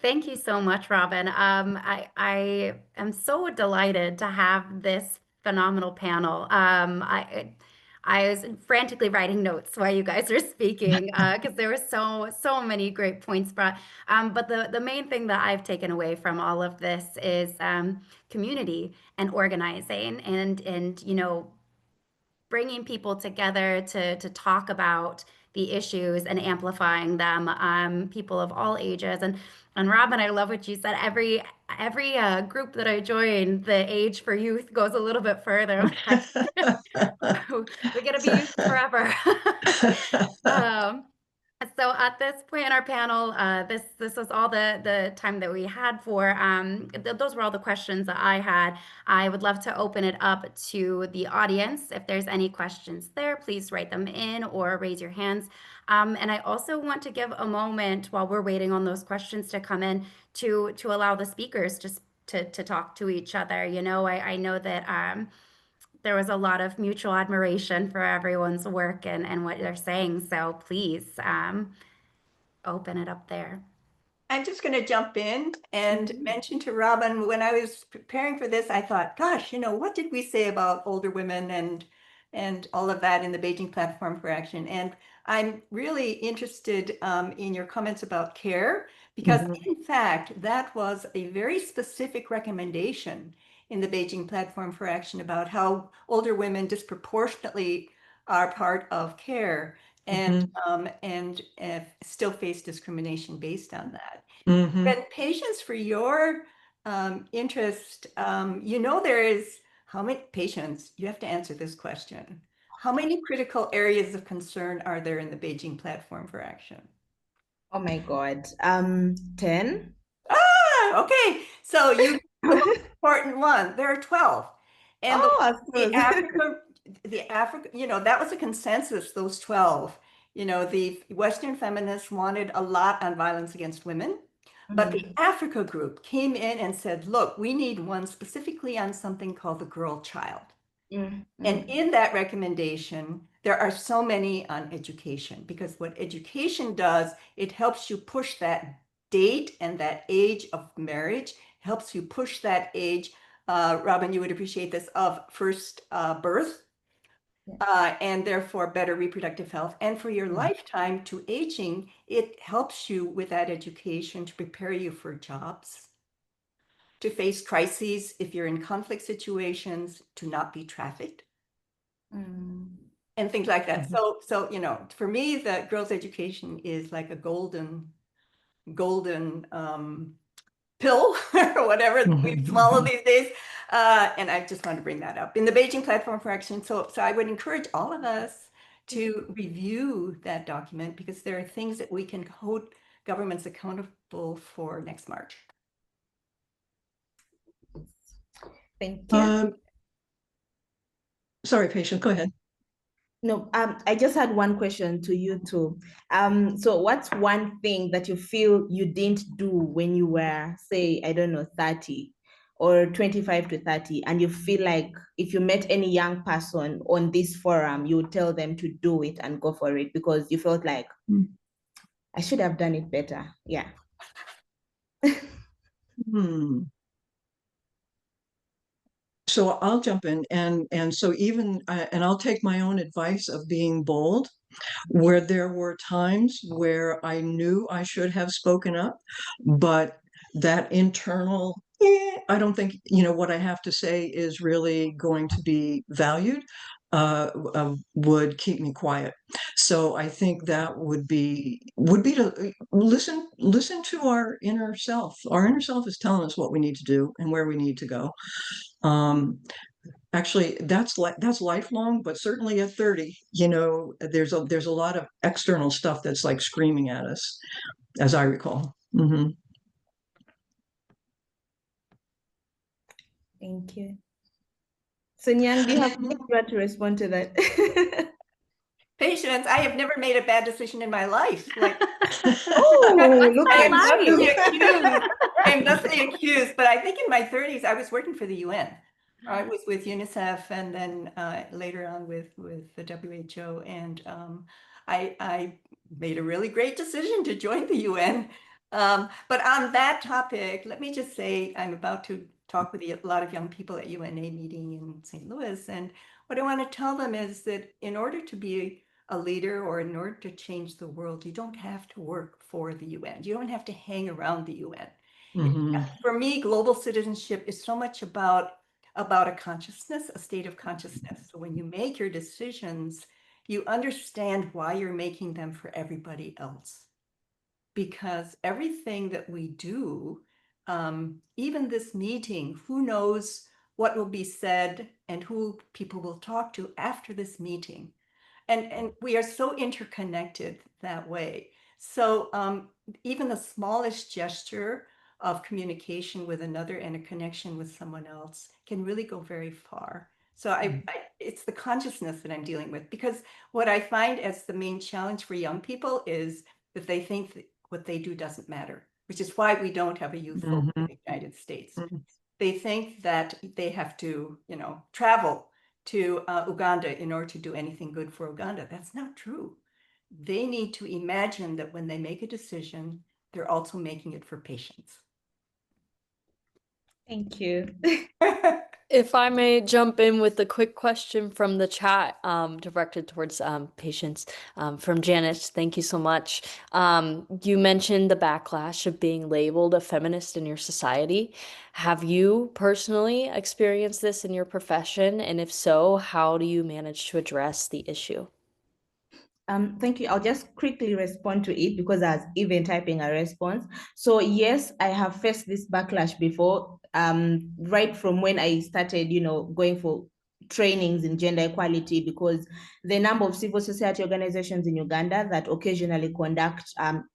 Thank you so much, Robin. I am so delighted to have this phenomenal panel. I was frantically writing notes while you guys were speaking, because there were so many great points brought. But the main thing that I've taken away from all of this is community and organizing, and bringing people together to talk about the issues and amplifying them, people of all ages. And Robin, I love what you said. Every group that I join, the age for youth goes a little bit further. We're gonna be youth forever. So at this point in our panel, this was all the time that we had for. Those were all the questions that I had. I would love to open it up to the audience. If there's any questions there, please write them in or raise your hands. And I also want to give a moment while we're waiting on those questions to come in to allow the speakers just to talk to each other. I know that there was a lot of mutual admiration for everyone's work and what they're saying. So please open it up there. I'm just going to jump in and mention to Robin, when I was preparing for this, I thought, gosh, what did we say about older women and all of that in the Beijing Platform for Action? And I'm really interested in your comments about care, because in fact, that was a very specific recommendation in the Beijing Platform for Action about how older women disproportionately are part of care and still face discrimination based on that. And patients, for your interest, there is how many patients, you have to answer this question. How many critical areas of concern are there in the Beijing Platform for Action? Oh my God. 10? Okay. So you the most important one. There are 12. And of course. the Africa, that was a consensus, those 12. The Western feminists wanted a lot on violence against women, but the Africa group came in and said, look, we need one specifically on something called the girl child. And in that recommendation, there are so many on education, because what education does, it helps you push that date and that age of marriage, helps you push that age, Robin, you would appreciate this, of first birth, and therefore better reproductive health. And for your lifetime to aging, it helps you with that education to prepare you for jobs, to face crises if you're in conflict situations, to not be trafficked, and things like that. So for me, the girls' education is like a golden pill or whatever we swallow these days. And I just want to bring that up in the Beijing Platform for Action. So I would encourage all of us to review that document, because there are things that we can hold governments accountable for next March. Thank you. Sorry, patient, go ahead. No, I just had one question to you too. So what's one thing that you feel you didn't do when you were, say, I don't know, 30 or 25 to 30, and you feel like if you met any young person on this forum, you would tell them to do it and go for it because you felt like, I should have done it better. Yeah. So I'll jump in, and so even and I'll take my own advice of being bold, where there were times where I knew I should have spoken up, but that internal, I don't think what I have to say is really going to be valued, would keep me quiet. So I think that would be to listen to our inner self. Our inner self is telling us what we need to do and where we need to go. Actually, that's lifelong, but certainly at 30, there's a lot of external stuff that's like screaming at us, as I recall. Thank you. Sun-Yang, do you have anything to respond to that? Patience, I have never made a bad decision in my life. Like, look I at that. am thusly accused, but I think in my 30s, I was working for the UN. I was with UNICEF, and then later on with the WHO, and I made a really great decision to join the UN. But on that topic, let me just say I'm about to talk with a lot of young people at UNA meeting in St. Louis, and what I want to tell them is that in order to be a leader or in order to change the world, you don't have to work for the UN. You don't have to hang around the UN. For me, global citizenship is so much about a consciousness, a state of consciousness. So when you make your decisions, you understand why you're making them for everybody else. Because everything that we do, even this meeting, who knows what will be said and who people will talk to after this meeting. And we are so interconnected that way. So even the smallest gesture of communication with another and a connection with someone else can really go very far. So it's the consciousness that I'm dealing with, because what I find as the main challenge for young people is that they think that what they do doesn't matter, which is why we don't have a youth vote in the United States. They think that they have to, travel to Uganda in order to do anything good for Uganda. That's not true. They need to imagine that when they make a decision, they're also making it for patients. Thank you. If I may jump in with a quick question from the chat, directed towards patients, from Janice. Thank you so much. You mentioned the backlash of being labeled a feminist in your society. Have you personally experienced this in your profession? And if so, how do you manage to address the issue? Thank you. I'll just quickly respond to it because I was even typing a response. So yes, I have faced this backlash before, right from when I started, going for trainings in gender equality, because the number of civil society organizations in Uganda that occasionally conduct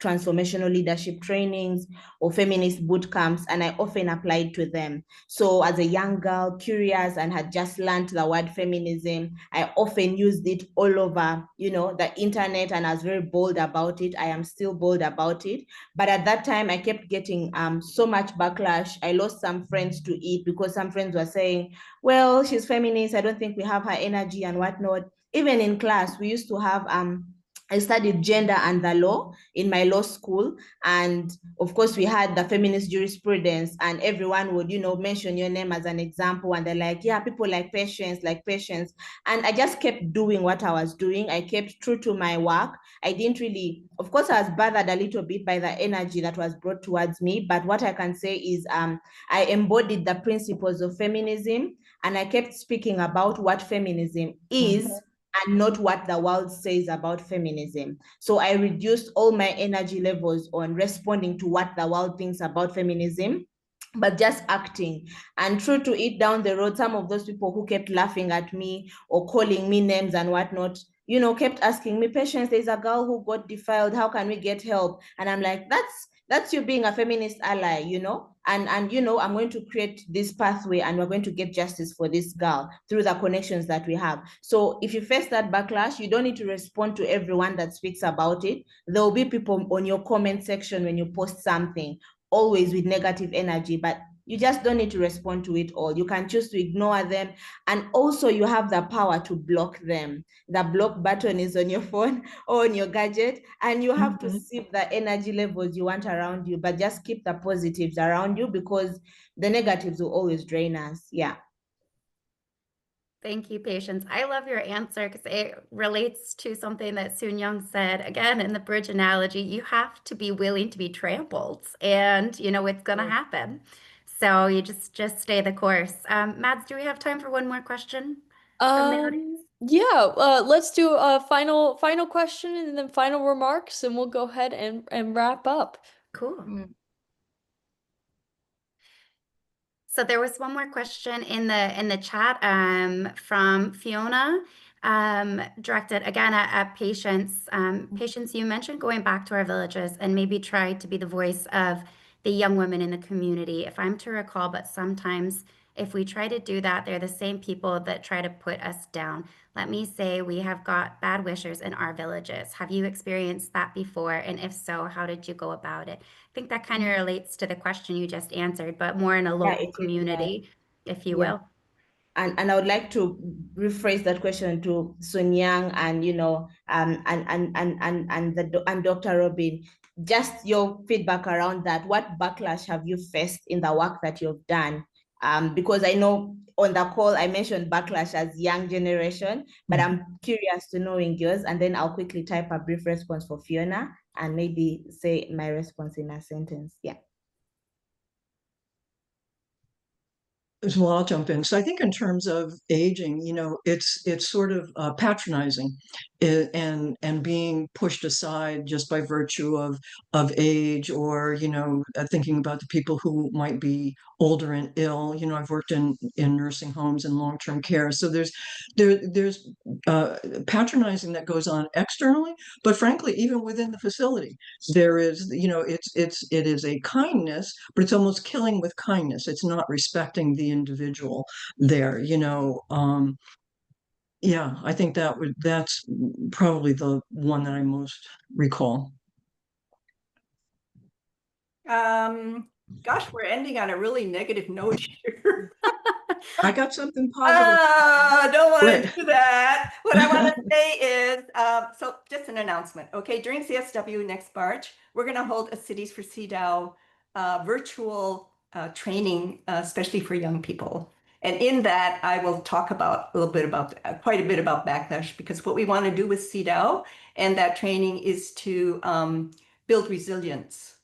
transformational leadership trainings or feminist boot camps, and I often applied to them. So as a young girl, curious, and had just learned the word feminism, I often used it all over, the internet, and I was very bold about it. I am still bold about it. But at that time, I kept getting so much backlash. I lost some friends to it because some friends were saying, well, she's feminist, I don't think we have her energy and whatnot. Even in class, we used to have I studied gender and the law in my law school. And of course, we had the feminist jurisprudence, and everyone would, mention your name as an example. And they're like, yeah, people like Patience. And I just kept doing what I was doing. I kept true to my work. I didn't really, of course, I was bothered a little bit by the energy that was brought towards me. But what I can say is I embodied the principles of feminism, and I kept speaking about what feminism is and not what the world says about feminism. So I reduced all my energy levels on responding to what the world thinks about feminism, but just acting. And true to it, down the road, some of those people who kept laughing at me or calling me names and whatnot, kept asking me, Patience, there's a girl who got defiled, how can we get help? And I'm like, that's you being a feminist ally, and I'm going to create this pathway, and we're going to get justice for this girl through the connections that we have. So if you face that backlash, you don't need to respond to everyone that speaks about it. There will be people on your comment section when you post something, always with negative energy, but you just don't need to respond to it all. You can choose to ignore them. And also you have the power to block them. The block button is on your phone or on your gadget, and you have to sieve the energy levels you want around you, but just keep the positives around you, because the negatives will always drain us. Yeah. Thank you, Patience. I love your answer because it relates to something that Soon Young said, again, in the bridge analogy. You have to be willing to be trampled, and it's going to happen. So you just stay the course. Mads, do we have time for one more question from the audience? Yeah, let's do a final question and then final remarks, and we'll go ahead and wrap up. Cool. So there was one more question in the chat from Fiona, directed again at Patience. Patience, you mentioned going back to our villages and maybe try to be the voice of the young women in the community, if I'm to recall, but sometimes if we try to do that, they're the same people that try to put us down. Let me say we have got bad wishers in our villages. Have you experienced that before? And if so, how did you go about it? I think that kind of relates to the question you just answered, but more in a local community, if you will. And I would like to rephrase that question to Sun Yang and and Dr. Robin. Just your feedback around that. What backlash have you faced in the work that you've done? Because I know on the call I mentioned backlash as young generation, but I'm curious to know in yours, and then I'll quickly type a brief response for Fiona and maybe say my response in a sentence. Yeah. Well, I'll jump in. So I think in terms of aging, it's sort of patronizing and being pushed aside just by virtue of age, or thinking about the people who might be older and ill. I've worked in nursing homes and long-term care, so there's patronizing that goes on externally, but frankly, even within the facility, there is, it is a kindness, but it's almost killing with kindness. It's not respecting the individual there. Yeah, I think that's probably the one that I most recall. Gosh, we're ending on a really negative note here. I got something positive. Don't want to do that. What I want to say is, so just as an announcement. Okay, during CSW next March, we're going to hold a Cities for CEDAW virtual training, especially for young people. And in that, I will talk about a little bit about, quite a bit about backlash, because what we want to do with CEDAW and that training is to build resilience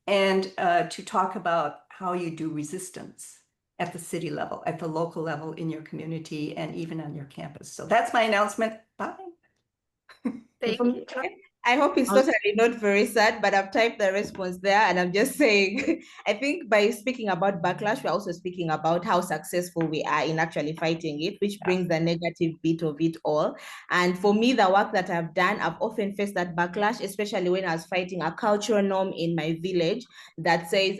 and to talk about how you do resistance at the city level, at the local level, in your community, and even on your campus. So that's my announcement. Bye. Thank From you. I hope it's Um, totally not very sad, but I've typed the response there and I'm just saying, I think by speaking about backlash, we're also speaking about how successful we are in actually fighting it, which brings the negative bit of it all. And for me, the work that I've done, I've often faced that backlash, especially when I was fighting a cultural norm in my village that says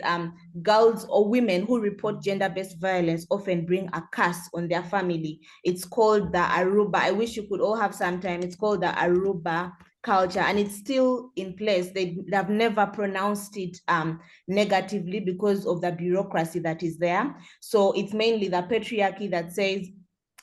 girls or women who report gender-based violence often bring a curse on their family. It's called the Aruba. I wish you could all have some time. It's called the Aruba culture, and it's still in place. They have never pronounced it negatively because of the bureaucracy that is there. So it's mainly the patriarchy that says,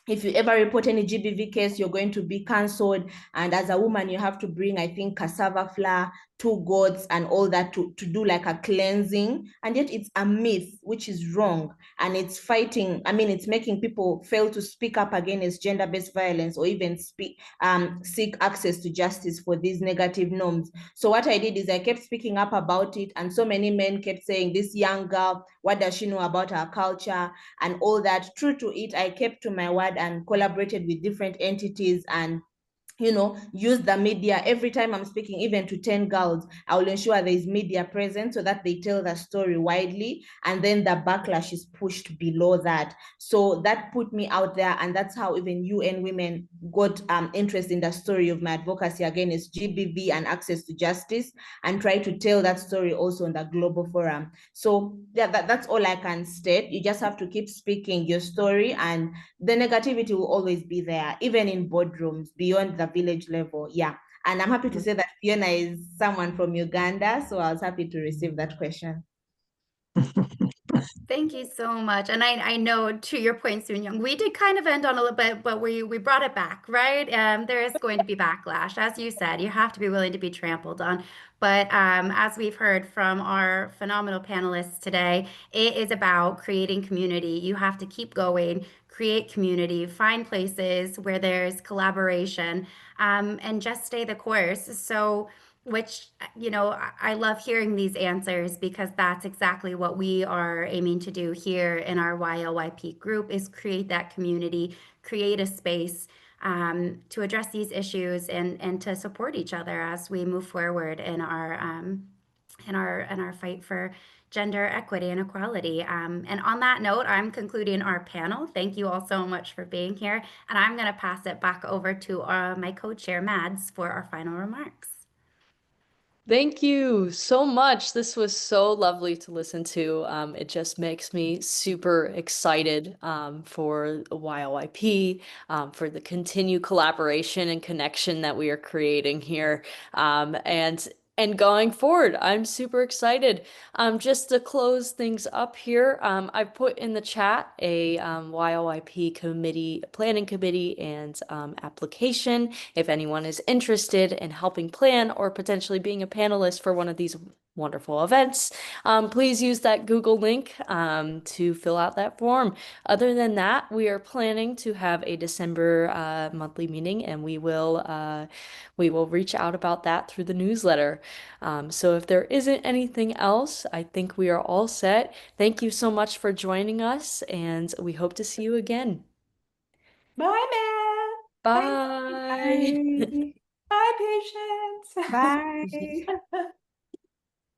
if you ever report any GBV case, you're going to be cancelled. And as a woman, you have to bring, I think, cassava flour, 2 goats, and all that to do like a cleansing. And yet it's a myth, which is wrong. And it's fighting, I mean, it's making people fail to speak up against gender-based violence or even seek access to justice for these negative norms. So what I did is I kept speaking up about it. And so many men kept saying, this young girl, what does she know about our culture? And all that. True to it, I kept to my word and collaborated with different entities and use the media. Every time I'm speaking, even to 10 girls, I will ensure there is media present so that they tell the story widely, and then the backlash is pushed below that. So that put me out there, and that's how even UN Women got interest in the story of my advocacy against GBV and access to justice, and try to tell that story also on the global forum. So yeah, that's all I can state. You just have to keep speaking your story, and the negativity will always be there, even in boardrooms, beyond the village level. Yeah. And I'm happy to say that Fiona is someone from Uganda. So I was happy to receive that question. Thank you so much. And I know to your point, Soon Young, we did kind of end on a little bit, but we brought it back, right? There is going to be backlash. As you said, you have to be willing to be trampled on. But as we've heard from our phenomenal panelists today, it is about creating community. You have to keep going, create community, find places where there's collaboration, and just stay the course. So which, I love hearing these answers because that's exactly what we are aiming to do here in our YLYP group is create that community, create a space to address these issues and to support each other as we move forward in our fight for gender equity and equality. And on that note, I'm concluding our panel. Thank you all so much for being here. And I'm going to pass it back over to my co-chair, Mads, for our final remarks. Thank you so much. This was so lovely to listen to. It just makes me super excited for YLYP, for the continued collaboration and connection that we are creating here. And going forward, I'm super excited. Just to close things up here, I've put in the chat a YLYP committee, planning committee and application. If anyone is interested in helping plan or potentially being a panelist for one of these wonderful events, please use that Google link to fill out that form. Other than that, we are planning to have a December monthly meeting, and we will reach out about that through the newsletter. So if there isn't anything else, I think we are all set. Thank you so much for joining us, and we hope to see you again. Bye, man. Bye. Bye. Bye, patients. Bye.